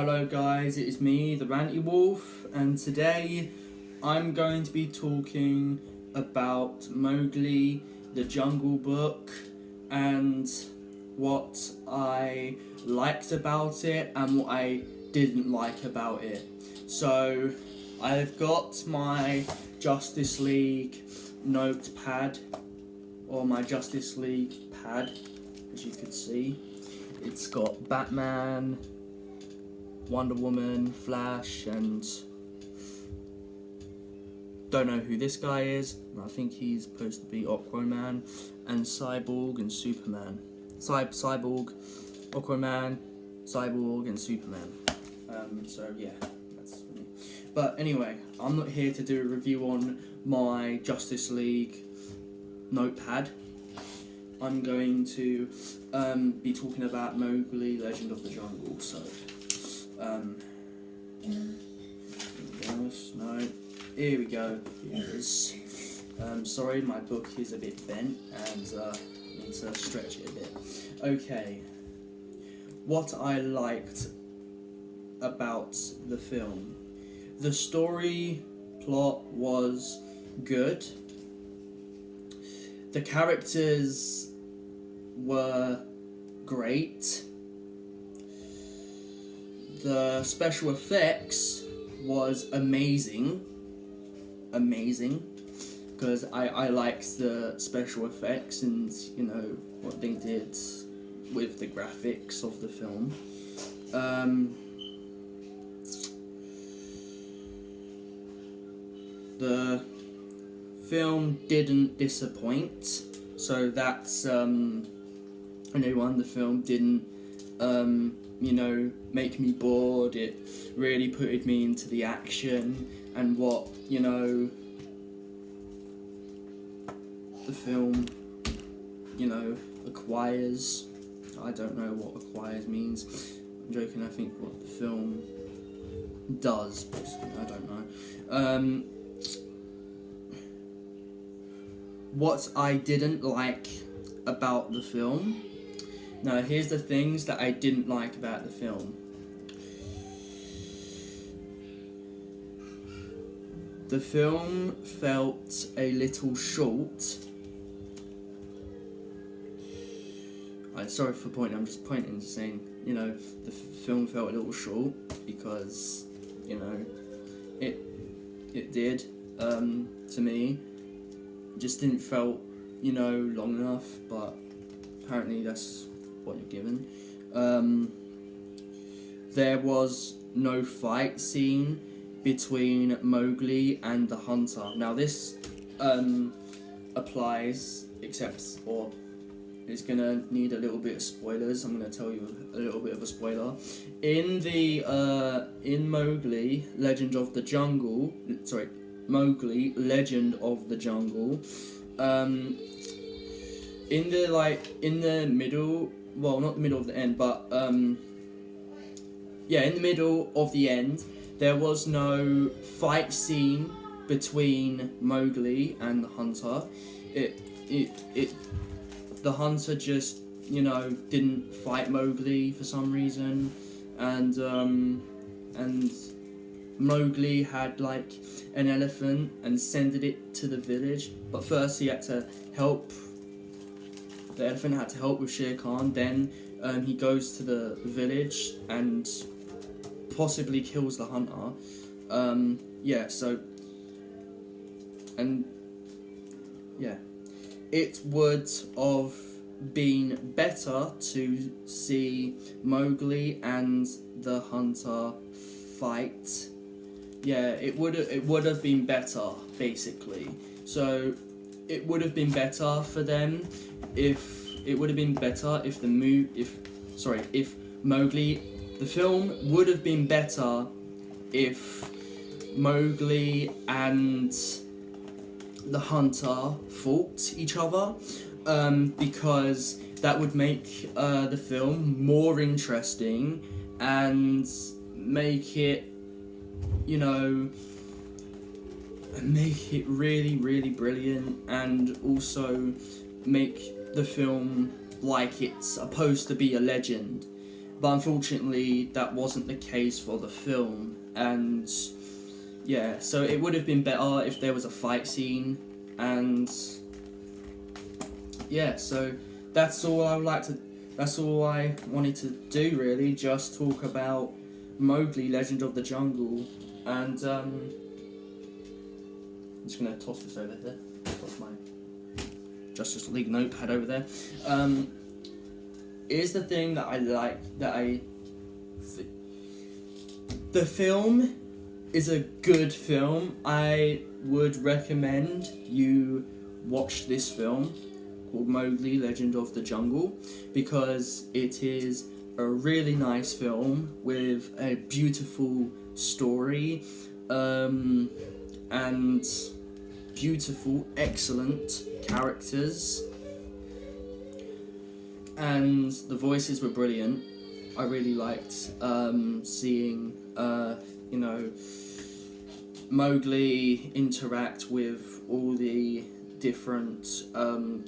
Hello guys, it is me, the Ranty Wolf, and today I'm going to be talking about Mowgli, the Jungle Book, and what I liked about it and what I didn't like about it. So, I've got my Justice League notepad, or my Justice League pad, as you can see. It's got Batman, Wonder Woman, Flash, and don't know who this guy is. I think he's supposed to be Aquaman, and Cyborg and Superman. Cyborg, Aquaman, Cyborg, and Superman. So yeah, that's me. But anyway, I'm not here to do a review on my Justice League notepad. I'm going to be talking about Mowgli Legend of the Jungle. So. No, here we go. Here it is. Sorry, my book is a bit bent and need to stretch it a bit. Okay. What I liked about the film. The story plot was good. The characters were great. The special effects was amazing, because I liked the special effects and, you know, what they did with the graphics of the film. The film didn't disappoint, so that's a new one. The film didn't make me bored. It really putted me into the action and what, the film, acquires. I don't know what acquires means. I'm joking, I think what the film does, but I don't know. What I didn't like about the film. Now, here's the things that I didn't like about the film. The film felt a little short. Sorry for pointing, I'm just pointing, saying, the film felt a little short because, it did, to me. It just didn't felt, long enough, but apparently that's what you're given. There was no fight scene between Mowgli and the hunter. Now this applies, or it's gonna need a little bit of spoilers. I'm gonna tell you a little bit of a spoiler. In Mowgli Legend of the Jungle, Mowgli Legend of the Jungle, in the middle, well, not the middle of the end, but in the middle of the end, there was no fight scene between Mowgli and the hunter. The hunter just, didn't fight Mowgli for some reason, and Mowgli had an elephant and sent it to the village, but first he had to help. The elephant had to help with Shere Khan. Then he goes to the village and possibly kills the hunter. It would have been better to see Mowgli and the hunter fight. Yeah, it would have been better, basically. So it would have been better for them if Mowgli, the film would have been better if Mowgli and the hunter fought each other, because that would make the film more interesting and make it, make it really, really brilliant, and also make the film like it's supposed to be a legend. but unfortunately that wasn't the case for the film. And yeah, so it would have been better if there was a fight scene. And yeah, so that's all I wanted to do, really, just talk about Mowgli Legend of the Jungle. And I'm just gonna toss this over there. Toss my Justice League notepad over there. Here's the thing that I like, the film is a good film. I would recommend you watch this film called Mowgli Legend of the Jungle, because it is a really nice film with a beautiful story, and beautiful, excellent characters, and the voices were brilliant. I really liked seeing Mowgli interact with all the different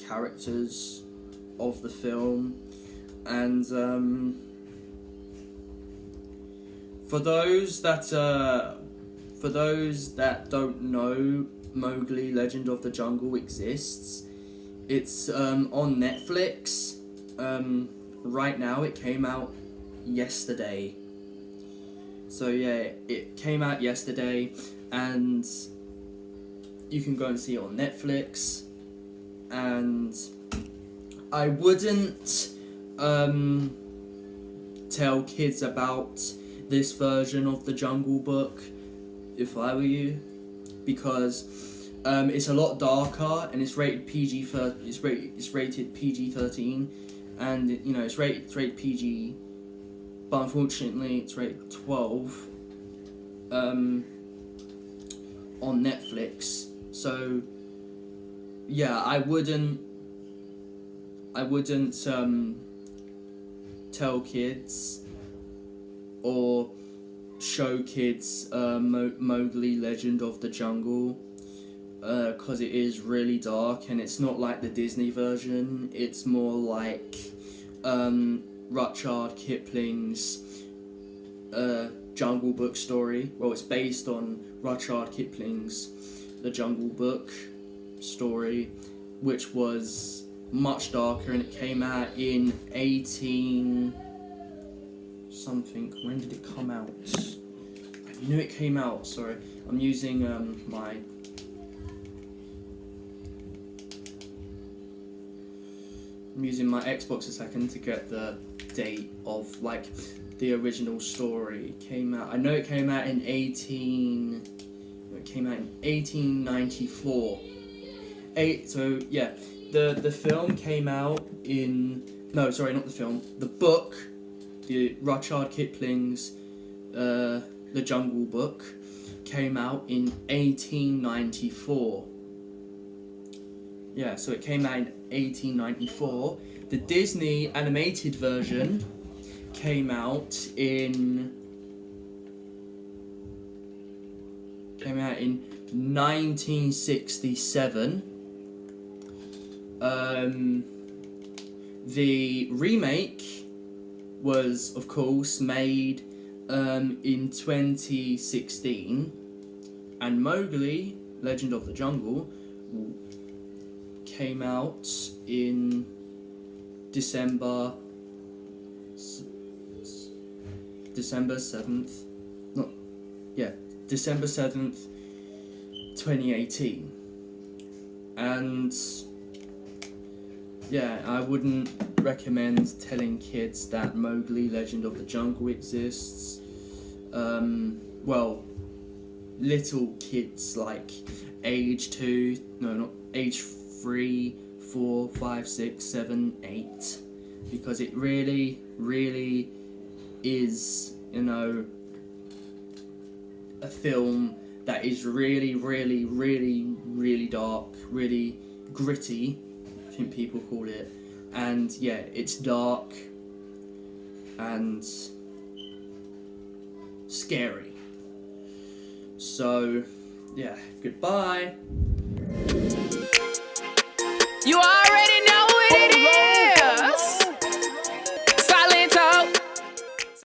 characters of the film. And for those that don't know, Mowgli Legend of the Jungle exists. It's on Netflix right now. It came out yesterday. So yeah, it came out yesterday, and you can go and see it on Netflix. And I wouldn't tell kids about this version of the Jungle Book if I were you, because it's a lot darker, and it's rated PG. It's rated PG-13, and it's rated PG, but unfortunately it's rated 12 on Netflix. So yeah, I wouldn't tell kids or show kids Mowgli Legend of the Jungle, because it is really dark, and it's not like the Disney version. It's more like Rudyard Kipling's Jungle Book story. Well, it's based on Rudyard Kipling's The Jungle Book story, which was much darker, and it came out in 18 something. When did it come out? I knew it came out. Sorry, I'm using my Xbox a second to get the date of like the original story. Came out. I know it came out in 1894. So yeah, the film came out in not the film. The book, the Rudyard Kipling's The Jungle Book, came out in 1894. Yeah, so it came out in 1894. The Disney animated version came out in 1967. The remake was, of course, made in 2016, and Mowgli Legend of the Jungle came out in December 7th, December 7th, 2018. And yeah, I wouldn't recommend telling kids that Mowgli Legend of the Jungle exists. Well, little kids like age 3, 4, 5, 6, 7, 8, because it really, really is, a film that is really, really, really, really dark, really gritty, I think people call it. And yeah, it's dark and scary. So yeah, goodbye. You are